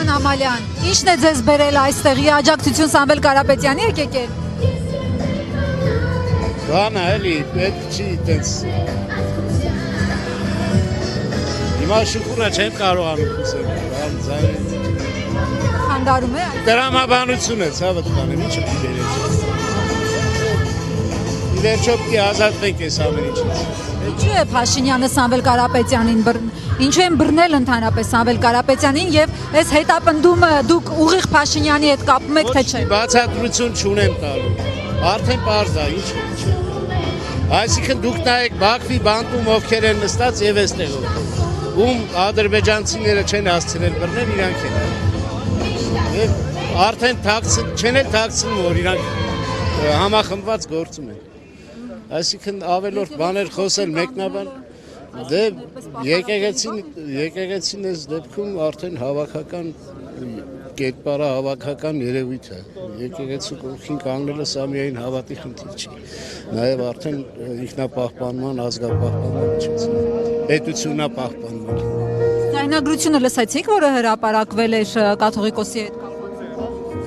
Պարոն Ամալյան, ի՞նչն է ձեզ բերել այստեղի աջակցություն Սամվել Կարապետյանի եք եկել։ Բանը էլի, պետք չի տենց։ Հիմա շուկուրը չեմ կարողանում կուսել, բան ձայնի։ Խանդարում է։ Դրամաբանություն է, ցավը տանեմ, ինչը պի բերել։ Իվերջո պի ազատվենք ես ամեն ինչից։ Ինչու է Փաշինյանը Սամվել Կարապետյանին ինչու են բռնել ընդհանրապես Սամվել Կարապետյանին եւ այս հետապնդումը դուք ուղիղ Փաշինյանի հետ կապում եք թե չէ։ Բացատրություն չունեմ տալու։ Արդեն պարզ է, ինչ։ Այսինքն դուք նայեք Բաքվի բանկում ովքեր են նստած եւ այստեղով։ Ում ադրբեջանցիները չեն հասցրել բռնել, իրանք են։ Եվ արդեն չեն էլ թաքցնում, որ իրանք համախմբված գործում են։ Այսինքն ավելորդ բաներ խոսել մեկնաբան, դե եկեղեցին այս դեպքում արդեն հավաքական կերպարա հավաքական երևույթ է։ Եկեղեցու կողքին կանգնելը սա միայն հավատի խնդիր չի։ Նաև արդեն ինքնապահպանման, ազգապահպանման միջոցով, պետությունապահպանման։ Ձայնագրությունը լսեցիք, որը հրապարակվել էր կաթողիկոսի հետ։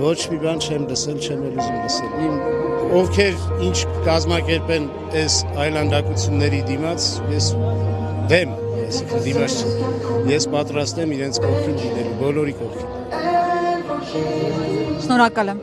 Ոչ մի բան չեմ լսել, չեմ էլ ուզում լսել։ Ովքեր ինչ կազմակերպեն այս այլանդակությունների դիմաց, ես դեմ, այսինքն դիմաց չի։ Ես պատրաստ եմ իրենց կողքին լինելու, բոլորի կողքին։ Շնորհակալ եմ։